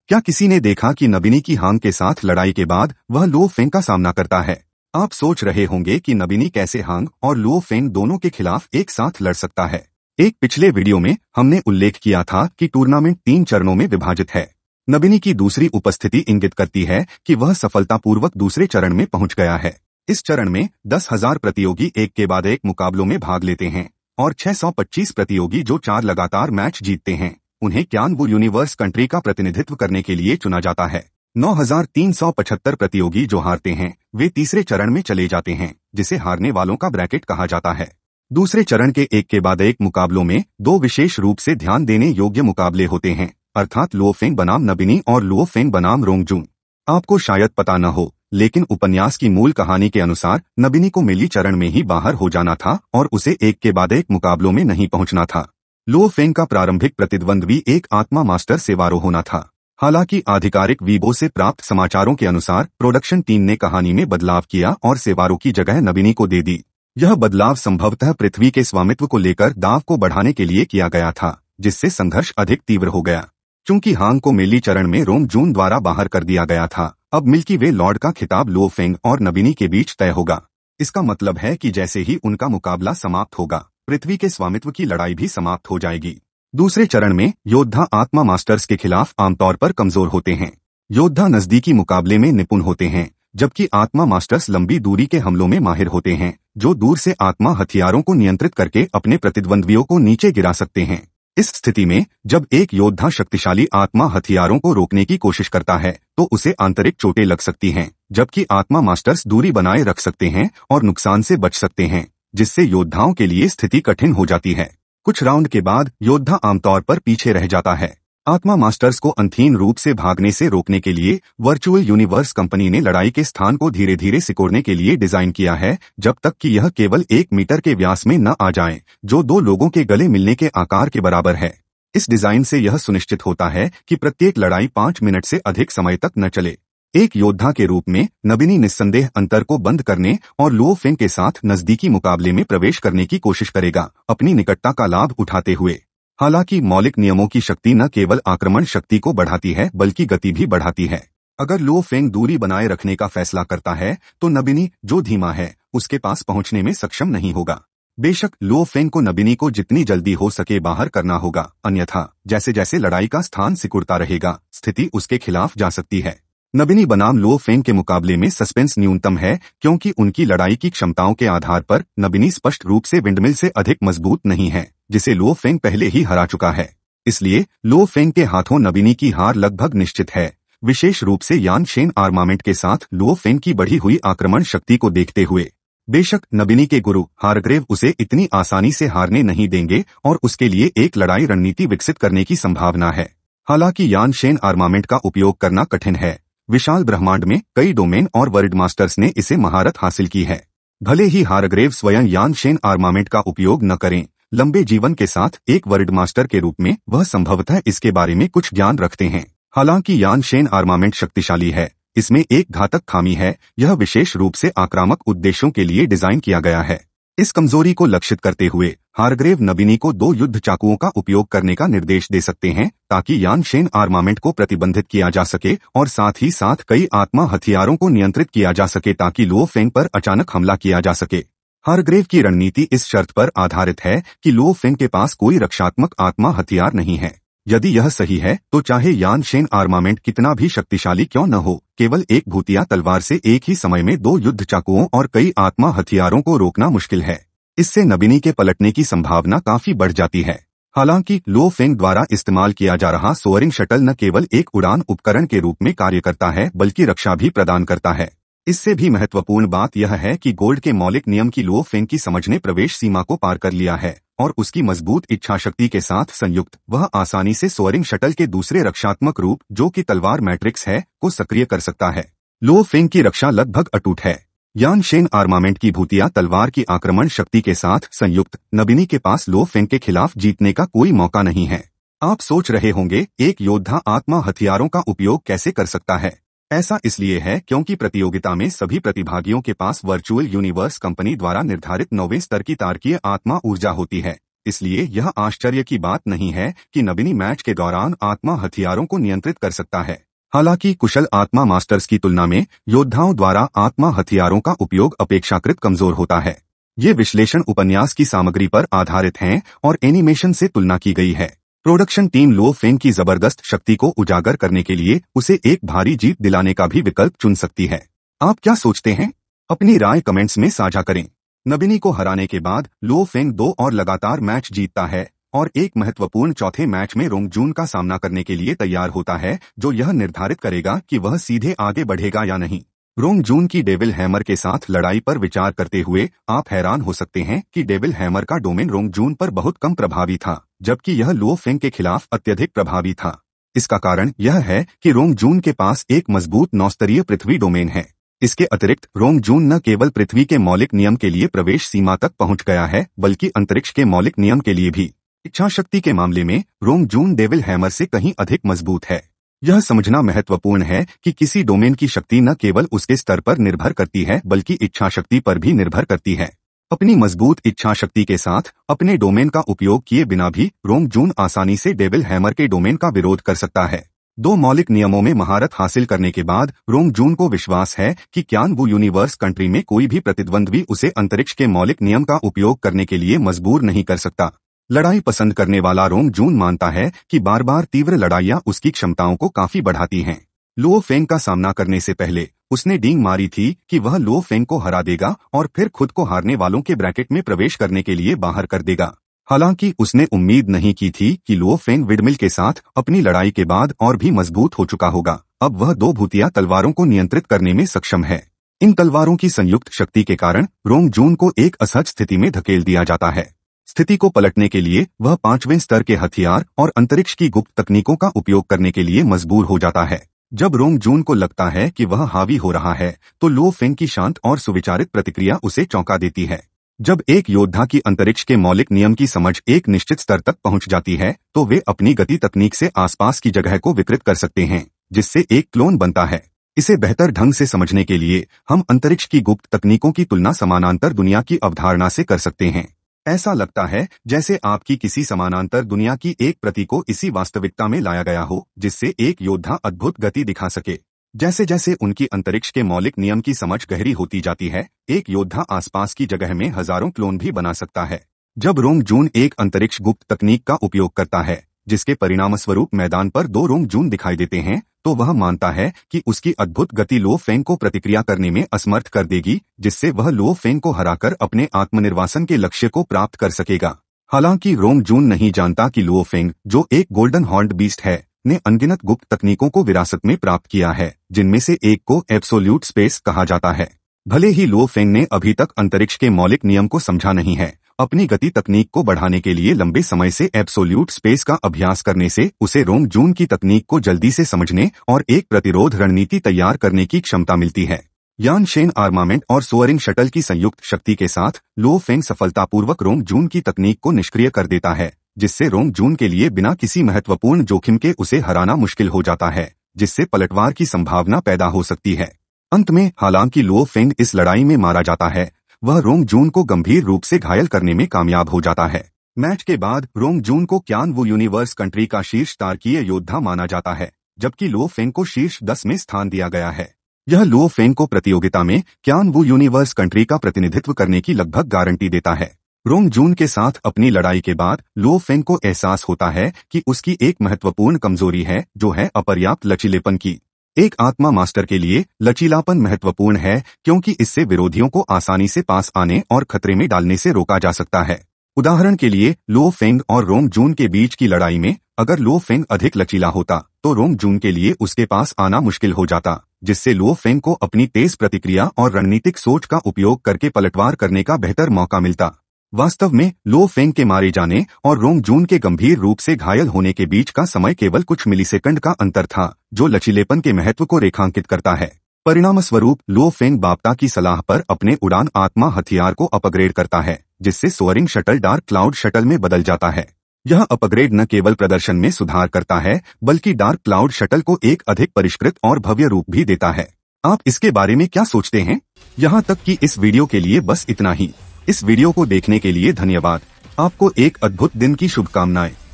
क्या किसी ने देखा कि नबिनी की हांग के साथ लड़ाई के बाद वह लुओ फेंग का सामना करता है? आप सोच रहे होंगे कि नबिनी कैसे हांग और लुओ फेंग दोनों के खिलाफ एक साथ लड़ सकता है। एक पिछले वीडियो में हमने उल्लेख किया था कि टूर्नामेंट 3 चरणों में विभाजित है। नबिनी की दूसरी उपस्थिति इंगित करती है कि वह सफलतापूर्वक दूसरे चरण में पहुंच गया है। इस चरण में 10,000 प्रतियोगी एक के बाद एक मुकाबलों में भाग लेते हैं और 625 प्रतियोगी जो 4 लगातार मैच जीतते हैं उन्हें क्यानबू यूनिवर्स कंट्री का प्रतिनिधित्व करने के लिए चुना जाता है। 9,375 प्रतियोगी जो हारते हैं वे तीसरे चरण में चले जाते हैं, जिसे हारने वालों का ब्रैकेट कहा जाता है। दूसरे चरण के एक के बाद एक मुकाबलों में 2 विशेष रूप से ध्यान देने योग्य मुकाबले होते हैं, अर्थात लुओ फेंग बनाम नबिनी और लुओ फेंग बनाम रोंगजून। आपको शायद पता न हो, लेकिन उपन्यास की मूल कहानी के अनुसार नबिनी को मिली चरण में ही बाहर हो जाना था और उसे एक के बाद एक मुकाबलों में नहीं पहुंचना था। लुओ फेंग का प्रारंभिक प्रतिद्वंद्वी एक आत्मा मास्टर सेवारो होना था। हालांकि आधिकारिक वीबो से प्राप्त समाचारों के अनुसार प्रोडक्शन टीम ने कहानी में बदलाव किया और सेवारो की जगह नबिनी को दे दी। यह बदलाव संभवतः पृथ्वी के स्वामित्व को लेकर दाव को बढ़ाने के लिए किया गया था, जिससे संघर्ष अधिक तीव्र हो गया। चूंकि हांग को मेली चरण में रोंगजून द्वारा बाहर कर दिया गया था, अब मिल्की वे लॉर्ड का खिताब लुओ फेंग और नबिनी के बीच तय होगा। इसका मतलब है कि जैसे ही उनका मुकाबला समाप्त होगा, पृथ्वी के स्वामित्व की लड़ाई भी समाप्त हो जाएगी। दूसरे चरण में योद्धा आत्मा मास्टर्स के खिलाफ आमतौर पर कमजोर होते हैं। योद्धा नजदीकी मुकाबले में निपुण होते हैं, जबकि आत्मा मास्टर्स लंबी दूरी के हमलों में माहिर होते हैं, जो दूर से आत्मा हथियारों को नियंत्रित करके अपने प्रतिद्वंद्वियों को नीचे गिरा सकते हैं। इस स्थिति में जब एक योद्धा शक्तिशाली आत्मा हथियारों को रोकने की कोशिश करता है तो उसे आंतरिक चोटें लग सकती हैं, जबकि आत्मा मास्टर्स दूरी बनाए रख सकते हैं और नुकसान से बच सकते हैं, जिससे योद्धाओं के लिए स्थिति कठिन हो जाती है। कुछ राउंड के बाद योद्धा आमतौर पर पीछे रह जाता है। आत्मा मास्टर्स को अंतहीन रूप से भागने से रोकने के लिए वर्चुअल यूनिवर्स कंपनी ने लड़ाई के स्थान को धीरे धीरे सिकोड़ने के लिए डिजाइन किया है, जब तक कि यह केवल 1 मीटर के व्यास में न आ जाए, जो 2 लोगों के गले मिलने के आकार के बराबर है। इस डिजाइन से यह सुनिश्चित होता है कि प्रत्येक लड़ाई 5 मिनट से अधिक समय तक न चले। एक योद्धा के रूप में नबिनी निस्संदेह अंतर को बंद करने और लुओ फेंग के साथ नजदीकी मुकाबले में प्रवेश करने की कोशिश करेगा, अपनी निकटता का लाभ उठाते हुए। हालांकि मौलिक नियमों की शक्ति न केवल आक्रमण शक्ति को बढ़ाती है बल्कि गति भी बढ़ाती है। अगर लुओ फेंग दूरी बनाए रखने का फैसला करता है तो नबिनी, जो धीमा है, उसके पास पहुंचने में सक्षम नहीं होगा। बेशक लुओ फेंग को नबिनी को जितनी जल्दी हो सके बाहर करना होगा, अन्यथा जैसे जैसे लड़ाई का स्थान सिकुड़ता रहेगा, स्थिति उसके खिलाफ जा सकती है। नबिनी बनाम लुओ फेंग के मुकाबले में सस्पेंस न्यूनतम है, क्योंकि उनकी लड़ाई की क्षमताओं के आधार पर नबिनी स्पष्ट रूप से विंडमिल से अधिक मजबूत नहीं है, जिसे लुओ फेंग पहले ही हरा चुका है। इसलिए लुओ फेंग के हाथों नबिनी की हार लगभग निश्चित है, विशेष रूप से यान शेन आर्मामेंट के साथ लुओ फेंग की बढ़ी हुई आक्रमण शक्ति को देखते हुए। बेशक नबिनी के गुरु हारग्रेव उसे इतनी आसानी से हारने नहीं देंगे और उसके लिए एक लड़ाई रणनीति विकसित करने की संभावना है। हालांकि यान शेन आर्मामेंट का उपयोग करना कठिन है। विशाल ब्रह्मांड में कई डोमेन और वर्ल्ड मास्टर्स ने इसे महारत हासिल की है। भले ही हारग्रेव स्वयं यान शेन आर्मामेंट का उपयोग न करें, लंबे जीवन के साथ एक वर्ल्ड मास्टर के रूप में वह संभवतः इसके बारे में कुछ ज्ञान रखते हैं। हालांकि यान शेन आर्मामेंट शक्तिशाली है, इसमें एक घातक खामी है, यह विशेष रूप से आक्रामक उद्देश्यों के लिए डिजाइन किया गया है। इस कमजोरी को लक्षित करते हुए हारग्रेव नबिनी को 2 युद्ध चाकुओं का उपयोग करने का निर्देश दे सकते हैं, ताकि यान शेन आर्मामेंट को प्रतिबंधित किया जा सके और साथ ही साथ कई आत्मा हथियारों को नियंत्रित किया जा सके ताकि लुओ फेंग पर अचानक हमला किया जा सके। हारग्रेव की रणनीति इस शर्त पर आधारित है कि लुओ फेंग के पास कोई रक्षात्मक आत्मा हथियार नहीं है। यदि यह सही है तो चाहे यान शेन आर्मामेंट कितना भी शक्तिशाली क्यों न हो, केवल एक भूतिया तलवार से एक ही समय में 2 युद्ध चाकुओं और कई आत्मा हथियारों को रोकना मुश्किल है। इससे नबिनी के पलटने की संभावना काफी बढ़ जाती है। हालांकि लुओ फेंग द्वारा इस्तेमाल किया जा रहा सोअरिंग शटल न केवल एक उड़ान उपकरण के रूप में कार्य करता है बल्कि रक्षा भी प्रदान करता है। इससे भी महत्वपूर्ण बात यह है कि गोल्ड के मौलिक नियम की लुओ फेंग की समझ ने प्रवेश सीमा को पार कर लिया है और उसकी मजबूत इच्छाशक्ति के साथ संयुक्त वह आसानी से सोअरिंग शटल के दूसरे रक्षात्मक रूप, जो कि तलवार मैट्रिक्स है, को सक्रिय कर सकता है। लुओ फेंग की रक्षा लगभग अटूट है। यान शेन आर्मामेंट की भूतिया तलवार की आक्रमण शक्ति के साथ संयुक्त नबिनी के पास लुओ फेंग के खिलाफ जीतने का कोई मौका नहीं है। आप सोच रहे होंगे, एक योद्धा आत्मा हथियारों का उपयोग कैसे कर सकता है? ऐसा इसलिए है क्योंकि प्रतियोगिता में सभी प्रतिभागियों के पास वर्चुअल यूनिवर्स कंपनी द्वारा निर्धारित 9वें स्तर की तारकीय आत्मा ऊर्जा होती है। इसलिए यह आश्चर्य की बात नहीं है कि नबीनी मैच के दौरान आत्मा हथियारों को नियंत्रित कर सकता है। हालांकि कुशल आत्मा मास्टर्स की तुलना में योद्धाओं द्वारा आत्मा हथियारों का उपयोग अपेक्षाकृत कमजोर होता है। ये विश्लेषण उपन्यास की सामग्री पर आधारित हैं और एनिमेशन से तुलना की गई है। प्रोडक्शन टीम लो फेंग की जबरदस्त शक्ति को उजागर करने के लिए उसे एक भारी जीत दिलाने का भी विकल्प चुन सकती है। आप क्या सोचते हैं? अपनी राय कमेंट्स में साझा करें। नबीनी को हराने के बाद लो फेंग 2 और लगातार मैच जीतता है और एक महत्वपूर्ण चौथे मैच में रोंगजून का सामना करने के लिए तैयार होता है, जो यह निर्धारित करेगा कि वह सीधे आगे बढ़ेगा या नहीं। रोंगजून की डेविल हैमर के साथ लड़ाई पर विचार करते हुए आप हैरान हो सकते हैं कि डेविल हैमर का डोमेन रोंगजून पर बहुत कम प्रभावी था, जबकि यह लो फेंग के खिलाफ अत्यधिक प्रभावी था। इसका कारण यह है कि रोंगजून के पास एक मजबूत 9-स्तरीय पृथ्वी डोमेन है। इसके अतिरिक्त रोंगजून न केवल पृथ्वी के मौलिक नियम के लिए प्रवेश सीमा तक पहुंच गया है, बल्कि अंतरिक्ष के मौलिक नियम के लिए भी। इच्छा शक्ति के मामले में रोंगजून डेविल हैमर से कहीं अधिक मजबूत है। यह समझना महत्वपूर्ण है कि किसी डोमेन की शक्ति न केवल उसके स्तर पर निर्भर करती है, बल्कि इच्छा शक्ति पर भी निर्भर करती है। अपनी मजबूत इच्छा शक्ति के साथ अपने डोमेन का उपयोग किए बिना भी रोंगजून आसानी से डेविल हैमर के डोमेन का विरोध कर सकता है। 2 मौलिक नियमों में महारत हासिल करने के बाद रोंगजून को विश्वास है कि क्यान-वू यूनिवर्स कंट्री में कोई भी प्रतिद्वंद्वी उसे अंतरिक्ष के मौलिक नियम का उपयोग करने के लिए मजबूर नहीं कर सकता। लड़ाई पसंद करने वाला रोंगजून मानता है कि बार बार तीव्र लड़ाइयां उसकी क्षमताओं को काफी बढ़ाती हैं। लो फेंग का सामना करने से पहले उसने डींग मारी थी कि वह लो फेंग को हरा देगा और फिर खुद को हारने वालों के ब्रैकेट में प्रवेश करने के लिए बाहर कर देगा। हालांकि उसने उम्मीद नहीं की थी कि लो फेंग विडमिल के साथ अपनी लड़ाई के बाद और भी मजबूत हो चुका होगा। अब वह 2 भूतिया तलवारों को नियंत्रित करने में सक्षम है। इन तलवारों की संयुक्त शक्ति के कारण रोंगजून को एक असहज स्थिति में धकेल दिया जाता है। स्थिति को पलटने के लिए वह 5वें स्तर के हथियार और अंतरिक्ष की गुप्त तकनीकों का उपयोग करने के लिए मजबूर हो जाता है। जब रोंगजून को लगता है कि वह हावी हो रहा है, तो लो फेंग की शांत और सुविचारित प्रतिक्रिया उसे चौंका देती है। जब एक योद्धा की अंतरिक्ष के मौलिक नियम की समझ एक निश्चित स्तर तक पहुंच जाती है, तो वे अपनी गति तकनीक से आसपास की जगह को विकृत कर सकते हैं, जिससे एक क्लोन बनता है। इसे बेहतर ढंग से समझने के लिए हम अंतरिक्ष की गुप्त तकनीकों की तुलना समानांतर दुनिया की अवधारणा से कर सकते हैं। ऐसा लगता है जैसे आपकी किसी समानांतर दुनिया की एक प्रति को इसी वास्तविकता में लाया गया हो, जिससे एक योद्धा अद्भुत गति दिखा सके। जैसे जैसे उनकी अंतरिक्ष के मौलिक नियम की समझ गहरी होती जाती है, एक योद्धा आसपास की जगह में हजारों क्लोन भी बना सकता है। जब रोंगजून एक अंतरिक्ष गुप्त तकनीक का उपयोग करता है, जिसके परिणामस्वरूप मैदान पर 2 रोंगजून दिखाई देते हैं, तो वह मानता है कि उसकी अद्भुत गति लो फेंग को प्रतिक्रिया करने में असमर्थ कर देगी, जिससे वह लो फेंग को हराकर अपने आत्मनिर्वासन के लक्ष्य को प्राप्त कर सकेगा। हालांकि रोंगजून नहीं जानता कि लो फेंग, जो एक गोल्डन हॉर्न्ड बीस्ट है, ने अनगिनत गुप्त तकनीकों को विरासत में प्राप्त किया है, जिनमें से एक को एब्सोल्यूट स्पेस कहा जाता है। भले ही लो फेंग ने अभी तक अंतरिक्ष के मौलिक नियम को समझा नहीं है, अपनी गति तकनीक को बढ़ाने के लिए लंबे समय से एब्सोल्यूट स्पेस का अभ्यास करने से उसे रोंगजून की तकनीक को जल्दी से समझने और एक प्रतिरोध रणनीति तैयार करने की क्षमता मिलती है। यान शेन आर्मामेंट और सोअरिंग शटल की संयुक्त शक्ति के साथ लो फेंग सफलतापूर्वक रोंगजून की तकनीक को निष्क्रिय कर देता है, जिससे रोंगजून के लिए बिना किसी महत्वपूर्ण जोखिम के उसे हराना मुश्किल हो जाता है, जिससे पलटवार की संभावना पैदा हो सकती है। अंत में हालांकि लो फेंग इस लड़ाई में मारा जाता है, वह रोंगजून को गंभीर रूप से घायल करने में कामयाब हो जाता है। मैच के बाद रोंगजून को क्यान-वू यूनिवर्स कंट्री का शीर्ष तारकीय योद्धा माना जाता है, जबकि लो फेंग को शीर्ष 10 में स्थान दिया गया है। यह लो फेंग को प्रतियोगिता में क्यान-वू यूनिवर्स कंट्री का प्रतिनिधित्व करने की लगभग गारंटी देता है। रोंगजून के साथ अपनी लड़ाई के बाद लो फेंग को एहसास होता है कि उसकी एक महत्वपूर्ण कमजोरी है, जो है अपर्याप्त लचीलेपन की। एक आत्मा मास्टर के लिए लचीलापन महत्वपूर्ण है, क्योंकि इससे विरोधियों को आसानी से पास आने और खतरे में डालने से रोका जा सकता है। उदाहरण के लिए लो फेंग और रोंगजून के बीच की लड़ाई में अगर लो फेंग अधिक लचीला होता, तो रोंगजून के लिए उसके पास आना मुश्किल हो जाता, जिससे लो फेंग को अपनी तेज प्रतिक्रिया और रणनीतिक सोच का उपयोग करके पलटवार करने का बेहतर मौका मिलता। वास्तव में लो फेंग के मारे जाने और रोंगजून के गंभीर रूप से घायल होने के बीच का समय केवल कुछ मिलीसेकंड का अंतर था, जो लचीलेपन के महत्व को रेखांकित करता है। परिणामस्वरूप लो फेंग बाप्ता की सलाह पर अपने उड़ान आत्मा हथियार को अपग्रेड करता है, जिससे सोअरिंग शटल डार्क क्लाउड शटल में बदल जाता है। यह अपग्रेड न केवल प्रदर्शन में सुधार करता है, बल्कि डार्क क्लाउड शटल को एक अधिक परिष्कृत और भव्य रूप भी देता है। आप इसके बारे में क्या सोचते हैं? यहाँ तक कि इस वीडियो के लिए बस इतना ही। इस वीडियो को देखने के लिए धन्यवाद। आपको एक अद्भुत दिन की शुभकामनाएं।